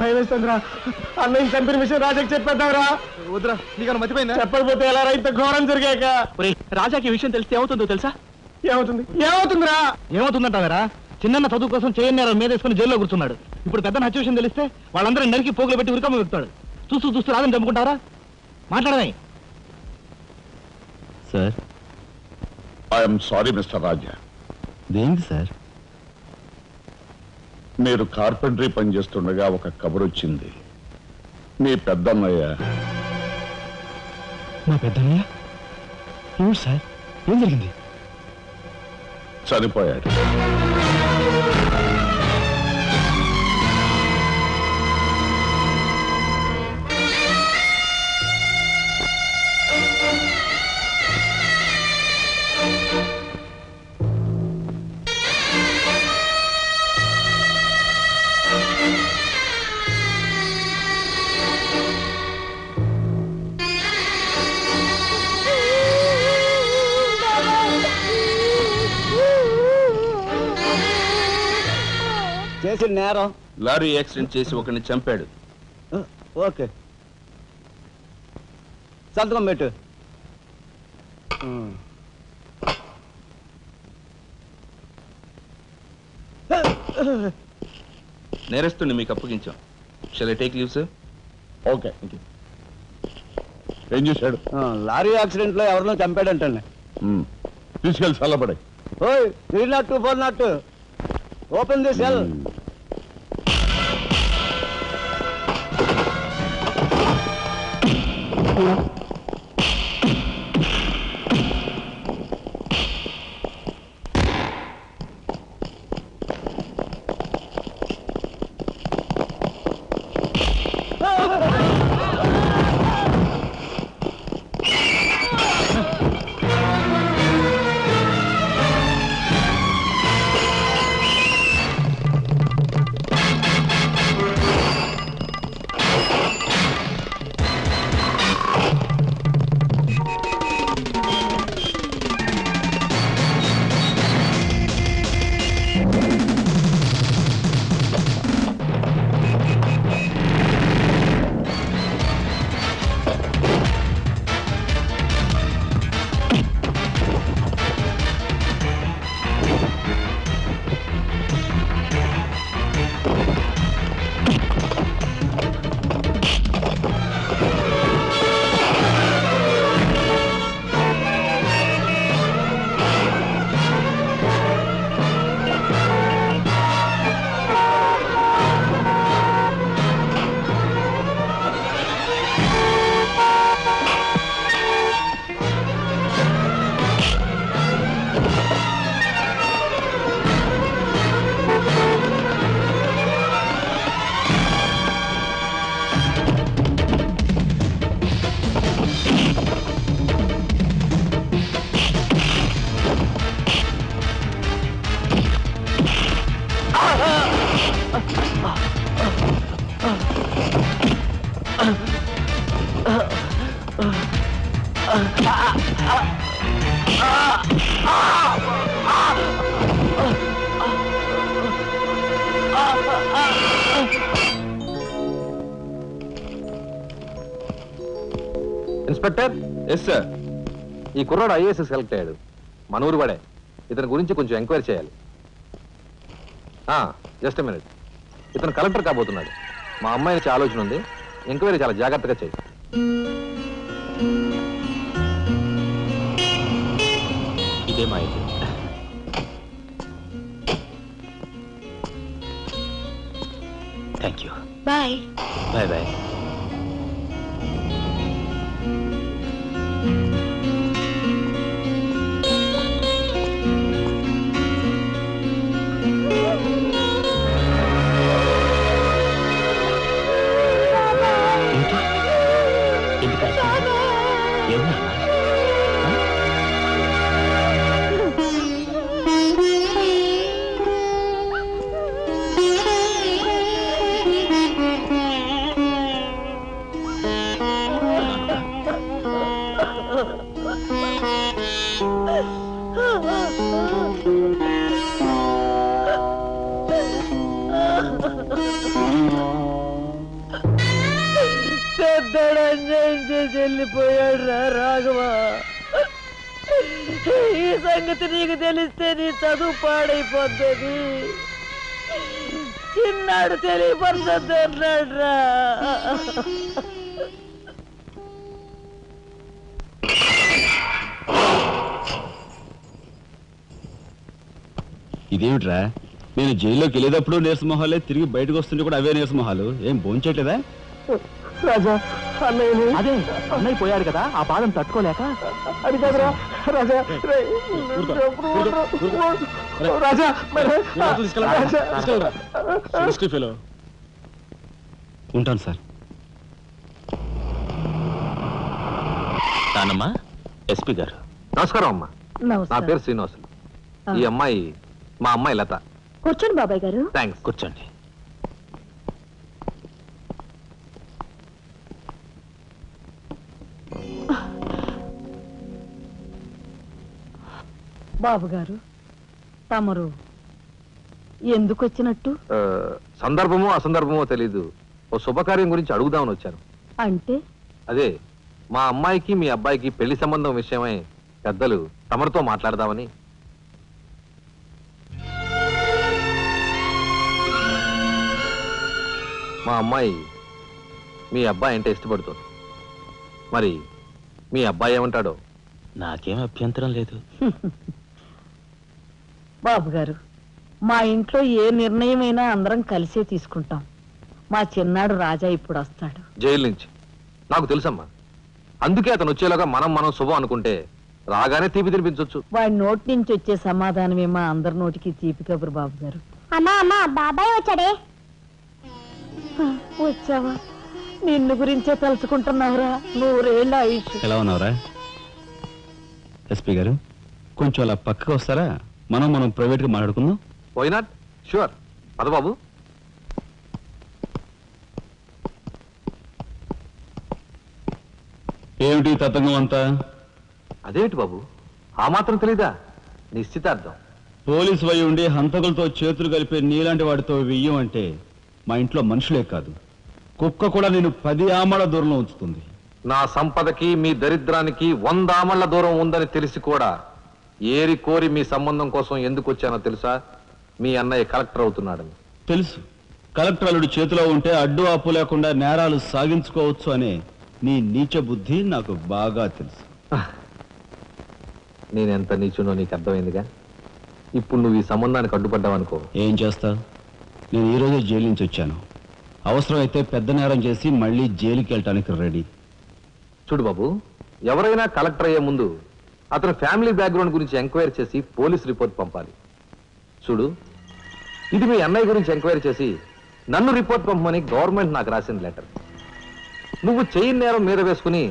భయం వేస్తుందిరా. అన్నయ్య చంపిన విషయం రాజాకి చెప్పేద్దాంరా. వద్దురా, నీకన్నా మర్చిపోయిందా? చెప్పకపోతే ఎలా ఇంత ఘోరం జరిగాక. రాజాకి ఈ విషయం తెలిస్తే ఏమవుతుందో తెలుసా? ఏమవుతుందిరా? ఏమవుతుందంటారా? చిన్న చదువు కోసం చేయన్నారు మీద వేసుకుని జైల్లో కూర్చున్నాడు. ఇప్పుడు పెద్ద హత్య విషయం తెలిస్తే వాళ్ళందరూ నరికి పోగులు పెట్టి ఉరికమ్మ వెళ్తాడు. చూస్తూ రాదని చంపుకుంటారా? మాట్లాడమే సార్. ఐఎమ్ సారీ మిస్టర్ రాజా. దేనికి సార్? మీరు కార్పెంటరీ పనిచేస్తుండగా ఒక కబురు వచ్చింది. మీ పెద్దన్నయ్య. మా పెద్దన్నయ్య? ఏమిటి సార్, ఏం జరిగింది? చనిపోయాడు. చేసిన నేరం లారీ యాక్సిడెంట్ చేసి ఒకరిని చంపాడు. ఓకే, సంతకం పెట్టు. నేరస్తుని మీకు అప్పగించాం. Shall I take leave sir? Okay. ఏం చేశాడు? లారీ యాక్సిడెంట్ లో ఎవరినో చంపాడంటండి. తీసుకెళ్ళి చల్లబడే. ఓయ్ 302 402 open the cell. Inspector. Yes sir. ఈ కుర్రాడు ఐఏఎస్ సెలెక్ట్ అయ్యాడు, మన ఊరు వాడే. ఇతని గురించి కొంచెం ఎంక్వైరీ చేయాలి. Just minute. ఇతను కలెక్టర్ కాబోతున్నాడు. మా అమ్మాయి నుంచి ఆలోచన ఉంది. ఎంక్వైరీ చాలా జాగ్రత్తగా చేయి. ఇదే మా ఇంటి. Thank you. Bye. Bye bye. పెద్దడు అన్యాయం చేసి వెళ్ళిపోయాడు రా రాఘవ. ఈ సంగతి నీకు తెలిస్తే నీ చదువు పాడైపోతుంది. చిన్నాడు తెలియపరచొద్దు అన్నాడు రా. ఇదేమిట్రా, నేను జైల్లోకి వెళ్ళేటప్పుడు నీరసమొహాలే, తిరిగి బయటకు వస్తుంటే కూడా అవే నీరసమొహాలు. ఏం భోంచేయట్లేదా? రాజా అన్నయ్యని అదే అన్నయ్య పోయాడు కదా, ఆ బాధను తట్టుకోలేక. అది కాదురా రాజా. రాజా ఉంటాను సార్. నానమ్మా, ఎస్పీ గారు. నమస్కారం అమ్మా. నా పేరు శ్రీనివాసులు. ఈ అమ్మాయి మా అమ్మాయి లత. కూర్చోండి బాబాయ్ గారు. థ్యాంక్స్. కూర్చోండి. బాబు గారు, తమరు ఎందుకు వచ్చినట్టు? సందర్భమో అసందర్భమో తెలీదు, ఓ శుభకార్యం గురించి అడుగుదామని వచ్చాను. అంటే అదే మా అమ్మాయికి మీ అబ్బాయికి పెళ్లి సంబంధం విషయమై పెద్దలు తమరితో మాట్లాడదామని. మా అమ్మాయి మీ అబ్బాయి అంటే ఇష్టపడుతుంది. మరి మీ అబ్బాయి ఏమంటాడో? నాకేం అభ్యంతరం లేదు. బాబు గారు, మా ఇంట్లో ఏ నిర్ణయమైనా అందరం కలిసే తీసుకుంటాం. మా చిన్నాడు రాజా ఇప్పుడు వస్తాడు జైలు నుంచి. నాకు తెలుసమ్మా, అందుకే అతను వచ్చేలాగా మనం శుభం అనుకుంటే రాగానే తీపి తినిపించవచ్చు. వాడి నోటి నుంచి వచ్చే సమాధానమే మా అందరి నోటికి తీపి కబురు. బాబు గారు, అమ్మా అమ్మా, బాబాయ్ వచ్చాడే. వచ్చావా? నిన్ను గురించే తలుచుకుంటున్నావురా. 100 ఏళ్ళ ఆయుష్. ఎలా ఉన్నావురా? ఎస్పీ గారు, కొంచెం అలా పక్కకు వస్తారా? మనం ప్రైవేట్గా మాట్లాడుకుందాం. Why not? షూర్. పద బాబు. ఏమిటి తతంగం అంతా? అదేమిటి బాబు, ఆ మాత్రం తెలీదా? నిశ్చితార్థం. పోలీసు వై ఉండి హంతకులతో చేతులు కలిపే నీలాంటి వాడితో వెయ్యం అంటే మా ఇంట్లో మనుషులే కాదు, కుక్క కూడా నేను 10 ఆమళ్ల దూరంలో ఉంచుతుంది. నా సంపదకి మీ దరిద్రానికి 100 ఆమళ్ల దూరం ఉందని తెలిసి కూడా ఏరి కోరి మీ సంబంధం కోసం ఎందుకు వచ్చానో తెలుసా? మీ అన్నయ్య కలెక్టర్ అవుతున్నాడని. తెలుసు. కలెక్టర్ అల్లుడు చేతిలో ఉంటే అడ్డు ఆపు లేకుండా నేరాలు సాగించుకోవచ్చు అనే నీ నీచ బుద్ధి నాకు బాగా తెలుసు. నేనెంత నీచునో నీకు అర్థమైందిగా. ఇప్పుడు నువ్వు ఈ సంబంధానికి అడ్డుపడ్డావనుకో, ఏం చేస్తావు? నేను ఈ రోజే జైలు నుంచి వచ్చాను. అవసరమైతే పెద్ద నేరం చేసి మళ్ళీ జైలుకి వెళ్ళటానికి రెడీ. చూడు బాబు, ఎవరైనా కలెక్టర్ అయ్యే ముందు అతని ఫ్యామిలీ బ్యాక్గ్రౌండ్ గురించి ఎంక్వైరీ చేసి పోలీస్ రిపోర్ట్ పంపాలి. చూడు, ఇది మీ అన్నయ్య గురించి ఎంక్వైరీ చేసి నన్ను రిపోర్ట్ పంపమని గవర్నమెంట్ నాకు రాసిన లెటర్. నువ్వు చెయ్యి నేరం మీద వేసుకుని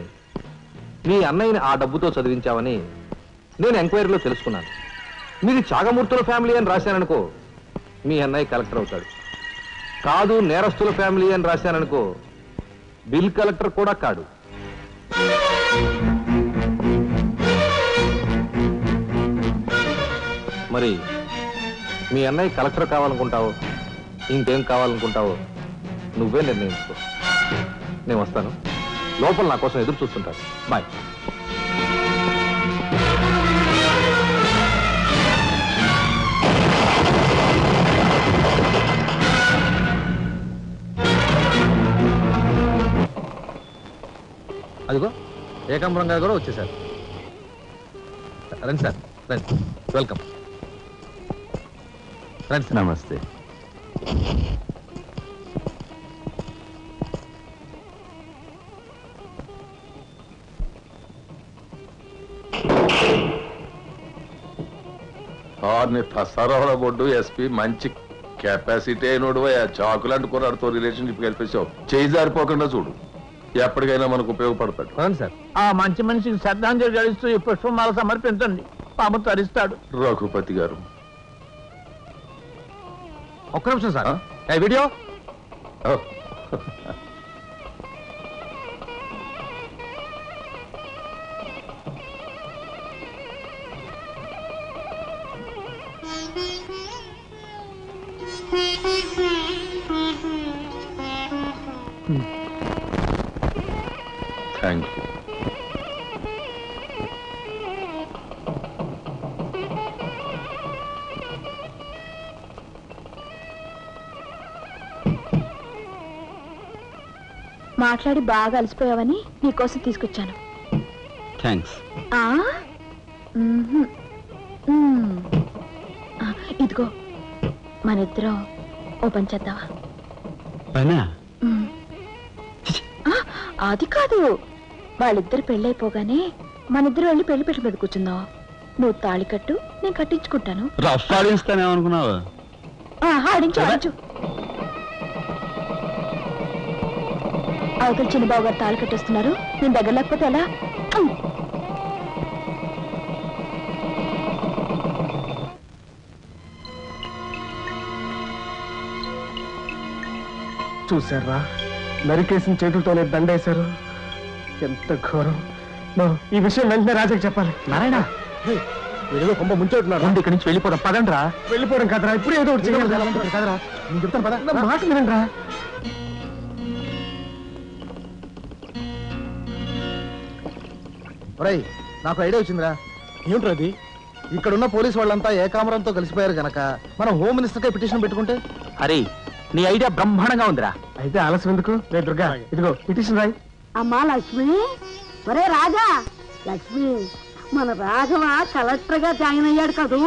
మీ అన్నయ్యని ఆ డబ్బుతో చదివించావని నేను ఎంక్వైరీలో తెలుసుకున్నాను. మీది చాగమూర్తుల ఫ్యామిలీ అని రాశాననుకో, మీ అన్నయ్య కలెక్టర్ అవుతాడు. కాదు, నేరస్తుల ఫ్యామిలీ అని రాశాననుకో, బిల్ కలెక్టర్ కూడా కాడు. మరి మీ అన్నయ్య కలెక్టర్ కావాలనుకుంటావో ఇంకేం కావాలనుకుంటావో నువ్వే నిర్ణయించుకో. నేను వస్తాను. లోపల నా కోసం ఎదురు చూస్తుంటాను. బాయ్. అదిగో ఏకాంబరం గారు కూడా వచ్చేసారు. రండి సార్, రండి. వెల్కమ్. రండి సార్. నమస్తే. సరవర బొడ్డు ఎస్పీ మంచి కెపాసిటీ అయినోడు. చాకులు అంటుకున్నాడుతో రిలేషన్షిప్ కలిపేసావు. చేయి జారిపోకుండా చూడు, ఎప్పటికైనా మనకు ఉపయోగపడతాడు. రండి సార్. ఆ మంచి మనిషికి శ్రద్ధాంజలి గడిస్తూ ఈ పుష్పమాల సమర్పించండి. పాము తరిస్తాడు. రఘుపతి గారు, ఒక్క నిమిషం సార్. Video thank you. మాట్లాడి బాగా అలసిపోయావని నీకోసం తీసుకొచ్చాను. థ్యాంక్స్. ఇదిగో మనిద్దరం ఓ పని చేద్దావా? పనా? అది కాదు, వాళ్ళిద్దరు పెళ్ళైపోగానే మనిద్దరు వెళ్ళి పెళ్లి పెట్టు మీద కూర్చుందాం. నువ్వు తాళి కట్టు, నేను కట్టించుకుంటాను. రఫ్ ఆడిస్తానేమనుకున్నావా? ఆడించు ఆడించు. అవతల చిన్నబాబు గారు తాళి కట్టేస్తున్నారు, నేను దగ్గర లేకపోతే ఎలా? చూసారా, నరికేసిన చేతులతోనే దండేశారు. ఎంత ఘోరం. ఈ విషయం వెంటనే రాజాకి చెప్పాలి. నారాయణ, ఏదో కొంప ముంచెట్టున్నారు. ఇక్కడి నుంచి వెళ్ళిపోదాం, పదండ్రా. వెళ్ళిపోవడం కదరా, ఇప్పుడు ఏదో ఒకటి చేయాలి కదరా. నేను చెప్తాను పద, నా మాట వినండి రా. నాకు ఐడియా వచ్చిందిరా. ఏమిట్రా అది? ఇక్కడున్న పోలీసు వాళ్ళంతా ఏకామరంతో కలిసిపోయారు గనక మనం హోమ్ మినిస్టర్ కే పిటిషన్ పెట్టుకుంటే. హరి, నీ ఐడియా బ్రహ్మాండంగా ఉందిరా. అయితే ఆలస్యం ఎందుకు? రే దుర్గా, ఇదిగో పిటిషన్ రాయి. అమ్మా లక్ష్మి, ఒరే రాజా, లక్ష్మి, మన రాఘవ కలెక్టర్ గా జాయిన్ అయ్యాడు కదూ,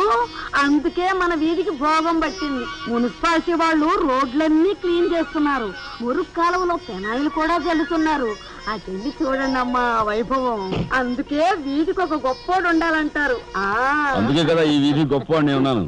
అందుకే మన వీధికి భోగం పట్టింది. మున్సిపాలిటీ వాళ్ళు రోడ్లన్నీ క్లీన్ చేస్తున్నారు, మురుగు కాలువలో పెనాయిలు కూడా చల్లుతున్నారు. అటెళ్ళి చూడండి అమ్మా వైభవం. అందుకే వీధికి ఒక గొప్పోడు ఉండాలంటారు. అందుకే కదా ఈ వీధి గొప్ప ఉన్నాను.